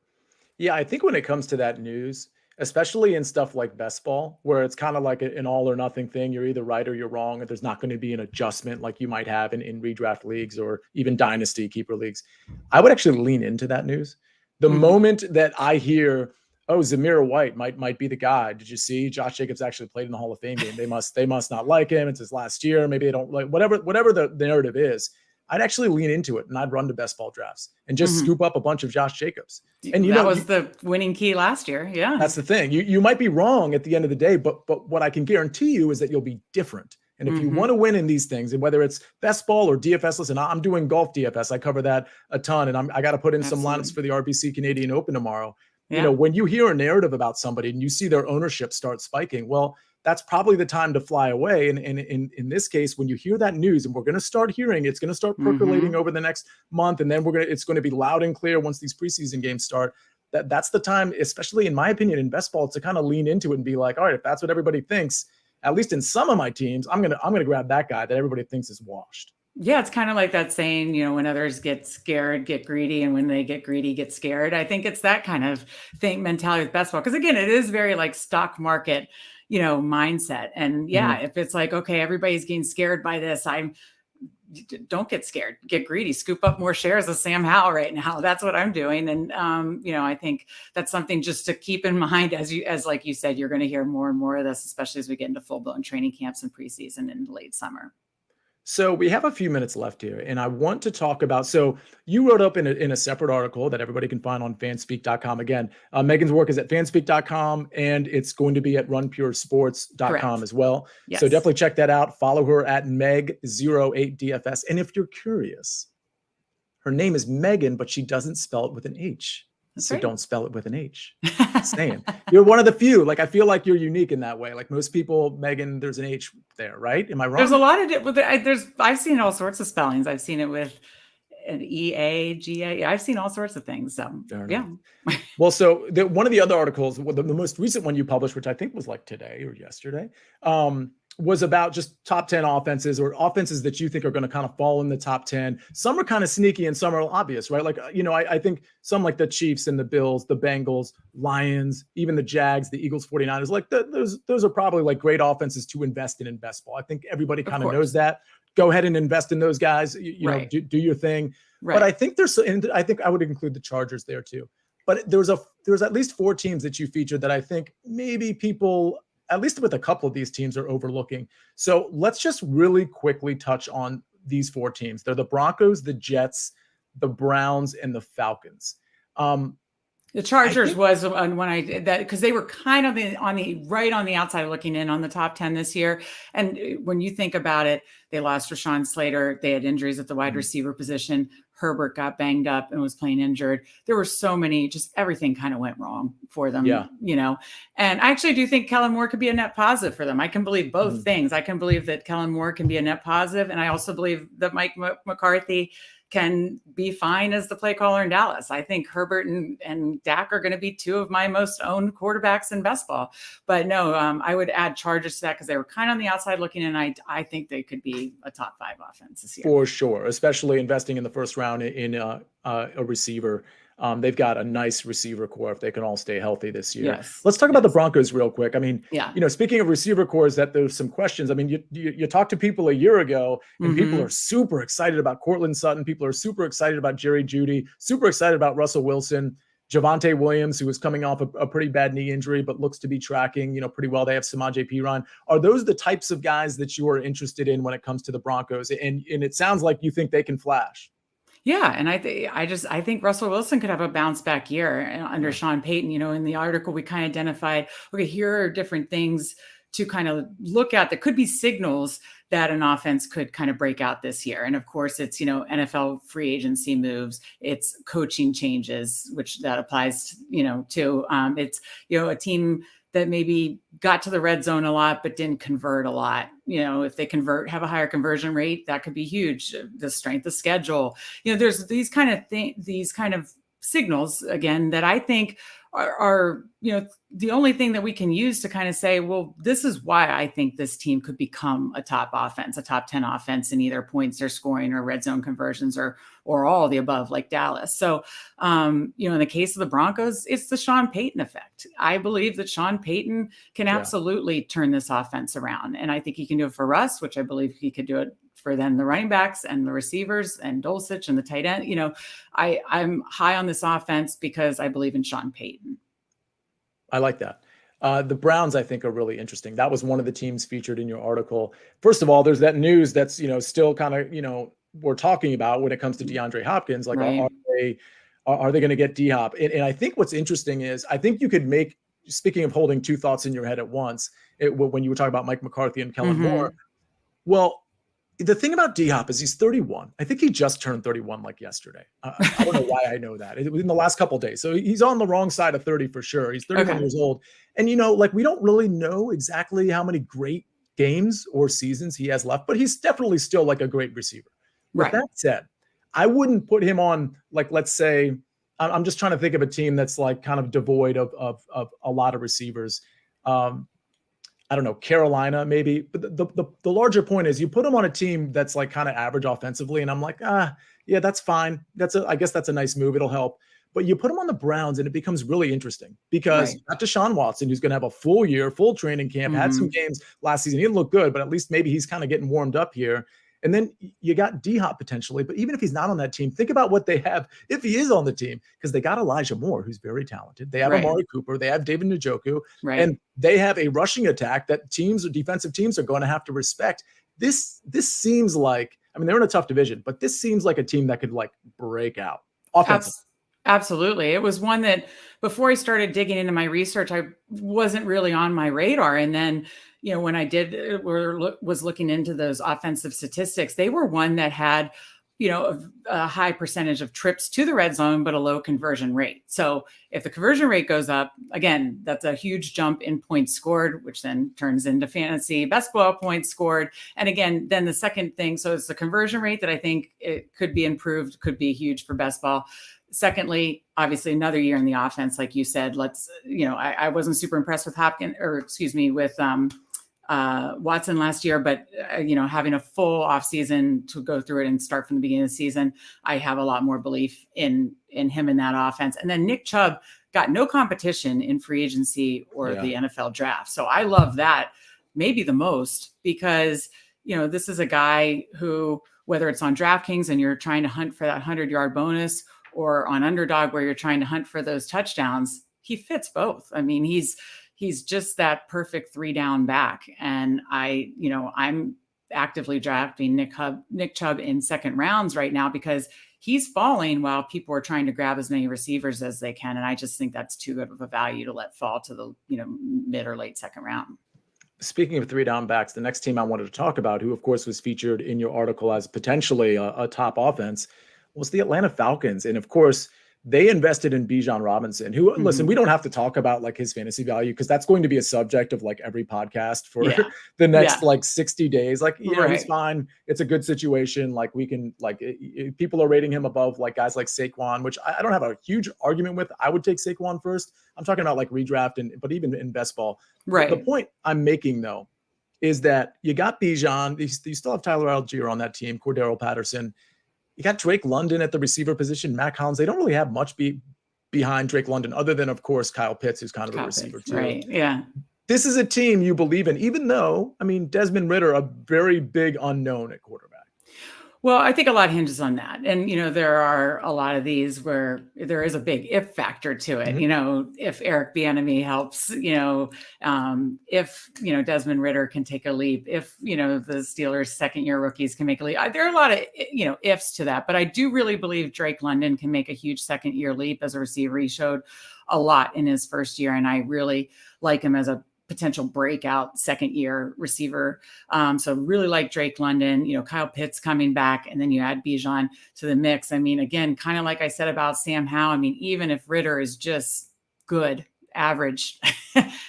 Yeah, I think when it comes to that news, especially in stuff like best ball, where it's kind of like an all or nothing thing, you're either right or you're wrong, and there's not going to be an adjustment like you might have in redraft leagues or even dynasty keeper leagues, I would actually lean into that news. The moment that I hear, Zamir White might be the guy. Did you see Josh Jacobs actually played in the Hall of Fame game? They must not like him. It's his last year. Maybe they don't like whatever the narrative is. I'd actually lean into it, and I'd run to best ball drafts and just scoop up a bunch of Josh Jacobs. And that was the winning key last year. Yeah, that's the thing. You might be wrong at the end of the day, but what I can guarantee you is that you'll be different. And if you want to win in these things, and whether it's best ball or DFS, listen, I'm doing golf DFS. I cover that a ton, and I got to put in some lineups for the RBC Canadian Open tomorrow. Yeah. When you hear a narrative about somebody and you see their ownership start spiking, well, that's probably the time to fly away. And in this case, when you hear that news, and we're going to start hearing, it's going to start percolating over the next month, and then it's going to be loud and clear once these preseason games start. That's the time, especially in my opinion, in best ball, to kind of lean into it and be like, all right, if that's what everybody thinks, at least in some of my teams, I'm gonna grab that guy that everybody thinks is washed. Yeah, it's kind of like that saying, when others get scared, get greedy, and when they get greedy, get scared. I think it's that kind of mentality with best ball, because again, it is very like stock market, mindset. And if it's like, okay, everybody's getting scared by this, don't get scared, get greedy, scoop up more shares of Sam Howell right now. That's what I'm doing. And, I think that's something just to keep in mind as like you said, you're going to hear more and more of this, especially as we get into full blown training camps and preseason in late summer. So we have a few minutes left here, and I want to talk about, so you wrote up in a separate article that everybody can find on fanspeak.com. Again, Megan's work is at fanspeak.com, and it's going to be at runpuresports.com as well. Yes. So definitely check that out. Follow her at Meg08DFS. And if you're curious, her name is Megan, but she doesn't spell it with an H. That's so right. Don't spell it with an H. Saying you're one of the few. Like, I feel like you're unique in that way. Like most people, Megan, there's an H there, right? Am I wrong? There's a lot of I've seen all sorts of spellings. I've seen it with an E-A-G-A. I've seen all sorts of things. So yeah. Well, so one of the other articles, the most recent one you published, which I think was like today or yesterday, was about just top 10 offenses, or offenses that you think are going to kind of fall in the top 10. Some are kind of sneaky and some are obvious, right? Like, I think some like the Chiefs and the Bills, the Bengals, Lions, even the Jags, the Eagles, 49ers, like those are probably like great offenses to invest in best ball. I think everybody kind of knows that. Go ahead and invest in those guys, you know, do your thing. Right. But I think I think I would include the Chargers there too. But there's at least 4 teams that you featured that I think maybe people, at least with a couple of these teams, are overlooking. So let's just really quickly touch on these 4 teams. They're the Broncos, the Jets, the Browns, and the Falcons. The Chargers was when I did that, because they were kind of on the outside looking in on the top 10 this year. And when you think about it, they lost Rashawn Slater. They had injuries at the wide receiver position. Herbert got banged up and was playing injured. There were so many, just everything kind of went wrong for them, And I actually do think Kellen Moore could be a net positive for them. I can believe both things. I can believe that Kellen Moore can be a net positive. And I also believe that Mike McCarthy can be fine as the play caller in Dallas. I think Herbert and Dak are going to be two of my most owned quarterbacks in best ball. But no, I would add Chargers to that because they were kind of on the outside looking in. I think they could be a top 5 offense this year. For sure, especially investing in the first round in a receiver. They've got a nice receiver core if they can all stay healthy this year. Yes. Let's talk about the Broncos real quick. I mean, yeah. Speaking of receiver cores, that there's some questions. I mean, you talked to people a year ago, and people are super excited about Cortland Sutton. People are super excited about Jerry Jeudy, super excited about Russell Wilson, Javonte Williams, who was coming off a pretty bad knee injury, but looks to be tracking, pretty well. They have Samaje Perine. Are those the types of guys that you are interested in when it comes to the Broncos? And it sounds like you think they can flash. Yeah. And I think Russell Wilson could have a bounce back year under Sean Payton. In the article, we kind of identified, okay, here are different things to kind of look at that could be signals that an offense could kind of break out this year. And of course it's, NFL free agency moves, it's coaching changes, which that applies, to, it's, a team that maybe got to the red zone a lot, but didn't convert a lot. If they have a higher conversion rate, that could be huge. The strength of schedule, there's these kind of signals again, that I think are the only thing that we can use to kind of say, well, this is why I think this team could become a top offense, a top 10 offense in either points or scoring or red zone conversions or all the above, like Dallas. So, in the case of the Broncos, it's the Sean Payton effect. I believe that Sean Payton can absolutely turn this offense around. And I think he can do it for Russ, which I believe he could do it for then the running backs and the receivers and Dulcich and the tight end. I'm high on this offense because I believe in Sean Payton. I like that. The Browns, I think, are really interesting. That was one of the teams featured in your article. First of all, there's that news that's, still kind of, we're talking about when it comes to DeAndre Hopkins. Like, right. Are they going to get D-Hop? And I think what's interesting is I think you could make, speaking of holding two thoughts in your head at once, when you were talking about Mike McCarthy and Kellen Moore, well, the thing about D-Hop is he's 31. I think he just turned 31 like yesterday. I don't know why I know that. It was in the last couple of days. So he's on the wrong side of 30 for sure. He's 31 years old. And, we don't really know exactly how many great games or seasons he has left, but he's definitely still like a great receiver. With that said, I wouldn't put him on, like, let's say, I'm just trying to think of a team that's like kind of devoid of a lot of receivers. I don't know, Carolina maybe. But the larger point is you put them on a team that's like kind of average offensively, and I'm like, yeah, that's fine. I guess that's a nice move. It'll help. But you put them on the Browns, and it becomes really interesting because not Deshaun Watson, who's going to have a full year, full training camp, had some games last season. He didn't look good, but at least maybe he's kind of getting warmed up here. And then you got D-Hop potentially, but even if he's not on that team, think about what they have if he is on the team, because they got Elijah Moore, who's very talented. They have Amari Cooper. They have David Njoku, and they have a rushing attack that teams or defensive teams are going to have to respect. This seems like, I mean, they're in a tough division, but this seems like a team that could like break out offensively. Absolutely. It was one that before I started digging into my research, I wasn't really on my radar. And then, when I was looking into those offensive statistics, they were one that had, a high percentage of trips to the red zone, but a low conversion rate. So if the conversion rate goes up, again, that's a huge jump in points scored, which then turns into fantasy best ball points scored. And again, then the second thing, so it's the conversion rate that I think it could be improved, could be huge for best ball. Secondly, obviously another year in the offense, like you said, I wasn't super impressed with Watson last year, but having a full off season to go through it and start from the beginning of the season, I have a lot more belief in him in that offense. And then Nick Chubb got no competition in free agency or the NFL draft. So I love that maybe the most because, this is a guy who, whether it's on DraftKings and you're trying to hunt for that 100-yard bonus or on Underdog where you're trying to hunt for those touchdowns, he fits both. I mean, he's just that perfect 3-down back. And I'm actively drafting Nick Chubb in second rounds right now because he's falling while people are trying to grab as many receivers as they can. And I just think that's too good of a value to let fall to the, mid or late second round. Speaking of 3-down backs, the next team I wanted to talk about, who of course was featured in your article as potentially a top offense, was the Atlanta Falcons. And of course, they invested in Bijan Robinson, who, listen, we don't have to talk about like his fantasy value because that's going to be a subject of like every podcast for the next like 60 days. Like, you know, he's fine. It's a good situation. Like we can like people are rating him above like guys like Saquon, which I don't have a huge argument with. I would take Saquon first. I'm talking about like redraft but even in best ball. Right. The point I'm making though is that you got Bijan. You still have Tyler Algier on that team, Cordero Patterson. You got Drake London at the receiver position, Matt Collins. They don't really have much behind Drake London other than, of course, Kyle Pitts, who's kind of a receiver too. Right, yeah. This is a team you believe in, even though, I mean, Desmond Ridder, a very big unknown at quarterback. Well, I think a lot hinges on that. And, you know, there are a lot of these where there is a big if factor to it. You know, if Eric Bieniemy helps, you know, if, you know, Desmond Ridder can take a leap, if, you know, the Steelers second-year rookies can make a leap. There are a lot of, you know, ifs to that. But I do really believe Drake London can make a huge second-year leap as a receiver. He showed a lot in his first year, and I really like him as a potential breakout second-year receiver. So really like Drake London, you know, Kyle Pitts coming back, and then you add Bijan to the mix. I mean, again, kind of like I said about Sam Howell, I mean, even if Ridder is just good, average,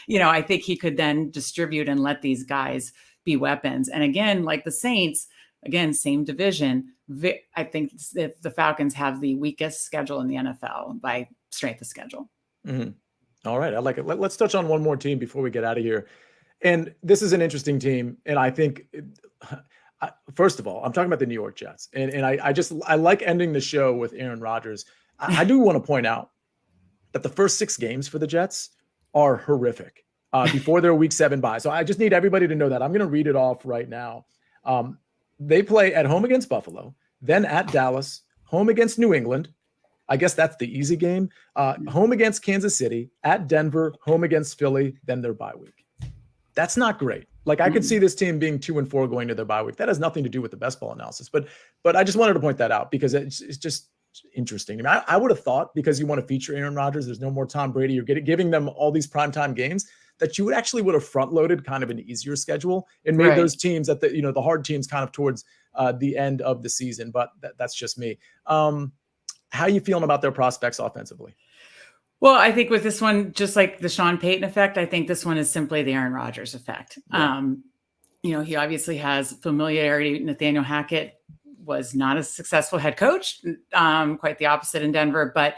you know, I think he could then distribute and let these guys be weapons. And again, like the Saints, again, same division. I think the Falcons have the weakest schedule in the NFL by strength of schedule. Mm-hmm. All right. I like it. Let's touch on one more team before we get out of here. And this is an interesting team. And I think, first of all, I'm talking about the New York Jets. And I like ending the show with Aaron Rodgers. I do want to point out that the first 6 games for the Jets are horrific before their week 7 bye. So I just need everybody to know that. I'm going to read it off right now. They play at home against Buffalo, then at Dallas, home against New England. I guess that's the easy game. Home against Kansas City, at Denver, home against Philly, then their bye week. That's not great. Like I could see this team being 2-4 going to their bye week. That has nothing to do with the best ball analysis, but I just wanted to point that out because it's just interesting. I mean, I would have thought because you want to feature Aaron Rodgers, there's no more Tom Brady, you're giving them all these primetime games that you would have front loaded kind of an easier schedule and made those teams at the hard teams kind of towards the end of the season. But that's just me. How are you feeling about their prospects offensively? Well, I think with this one, just like the Sean Payton effect, I think this one is simply the Aaron Rodgers effect. Yeah. You know, he obviously has familiarity. Nathaniel Hackett was not a successful head coach, quite the opposite in Denver, but,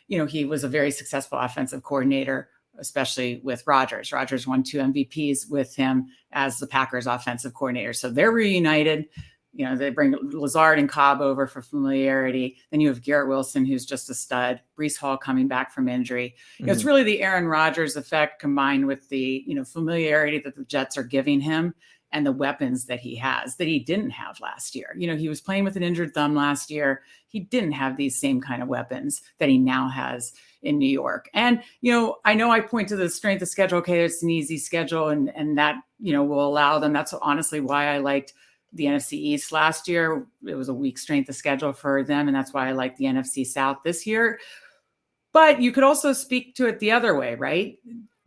you know, he was a very successful offensive coordinator, especially with Rodgers. Rodgers won 2 MVPs with him as the Packers offensive coordinator. So they're reunited. You know, they bring Lazard and Cobb over for familiarity. Then you have Garrett Wilson, who's just a stud. Breece Hall coming back from injury. You know, it's really the Aaron Rodgers effect combined with the, you know, familiarity that the Jets are giving him and the weapons that he has that he didn't have last year. You know, he was playing with an injured thumb last year. He didn't have these same kind of weapons that he now has in New York. And, you know I point to the strength of schedule. Okay, it's an easy schedule and that, you know, will allow them. That's honestly why I liked the NFC East last year. It was a weak strength of schedule for them. And that's why I like the NFC South this year. But you could also speak to it the other way, right?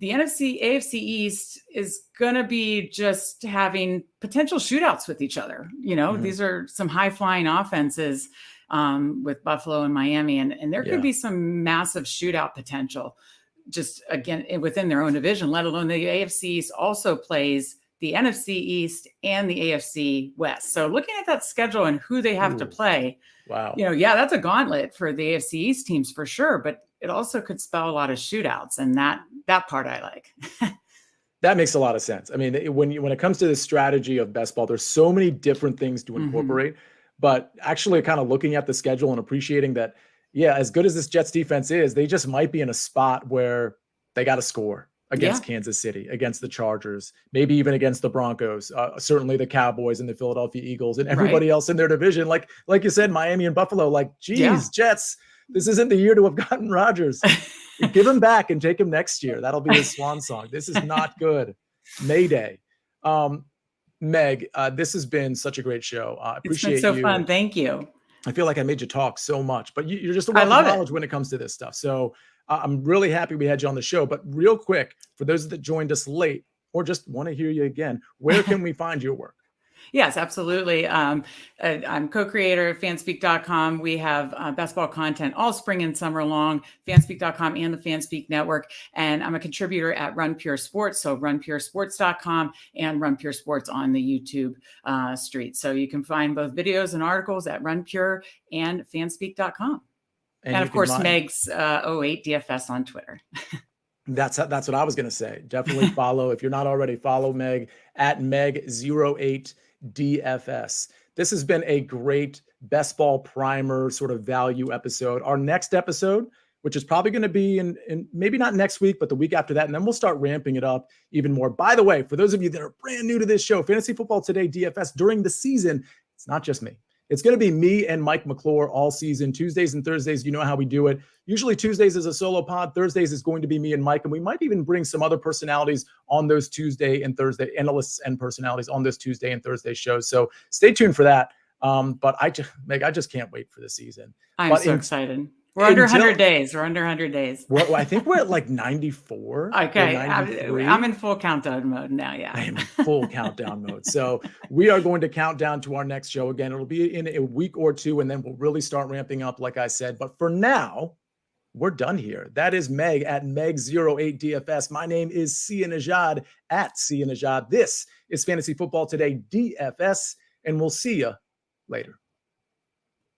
The AFC East is going to be just having potential shootouts with each other. You know, these are some high flying offenses with Buffalo and Miami. And there could be some massive shootout potential just again, within their own division, let alone the AFC East also plays the NFC East and the AFC West. So looking at that schedule and who they have to play, you know, that's a gauntlet for the AFC East teams for sure, but it also could spell a lot of shootouts, and that part I like. That makes a lot of sense. I mean, when it comes to the strategy of best ball, there's so many different things to incorporate, but actually kind of looking at the schedule and appreciating that, as good as this Jets defense is, they just might be in a spot where they got to score against Kansas City, against the Chargers, maybe even against the Broncos, certainly the Cowboys and the Philadelphia Eagles and everybody else in their division. Like you said, Miami and Buffalo, like, geez, Jets, this isn't the year to have gotten Rodgers. Give him back and take him next year. That'll be his swan song. This is not good. Mayday. Meg, this has been such a great show. I appreciate you. It's been so fun. Thank you. I feel like I made you talk so much, but you're just a wealth of knowledge when it comes to this stuff. So I'm really happy we had you on the show. But real quick, for those that joined us late or just want to hear you again, where can we find your work? Yes, absolutely. I'm co-creator of fanspeak.com. We have best ball content all spring and summer long, fanspeak.com and the Fanspeak Network. And I'm a contributor at Run Pure Sports, so runpuresports.com and Run Pure Sports on the YouTube street. So you can find both videos and articles at Run Pure and fanspeak.com. And of course, Meg's 08 DFS on Twitter. That's what I was going to say. Definitely follow. If you're not already, follow Meg at Meg08DFS. This has been a great best ball primer sort of value episode. Our next episode, which is probably going to be in maybe not next week, but the week after that. And then we'll start ramping it up even more. By the way, for those of you that are brand new to this show, Fantasy Football Today DFS during the season, it's not just me. It's going to be me and Mike McClure all season, Tuesdays and Thursdays. You know how we do it. Usually Tuesdays is a solo pod. Thursdays is going to be me and Mike. And we might even bring some other personalities on those Tuesday and Thursday, analysts and personalities on those Tuesday and Thursday shows. So stay tuned for that. But I just can't wait for the season. I'm so excited. We're under 100 days. We're under 100 days. Well, I think we're at like 94. Okay. I'm in full countdown mode now. Yeah. I am in full countdown mode. So we are going to count down to our next show. Again, it'll be in a week or two, and then we'll really start ramping up, like I said. But for now, we're done here. That is Meg at Meg08DFS. My name is Sia Nejad at Sia Nejad. This is Fantasy Football Today DFS, and we'll see you later.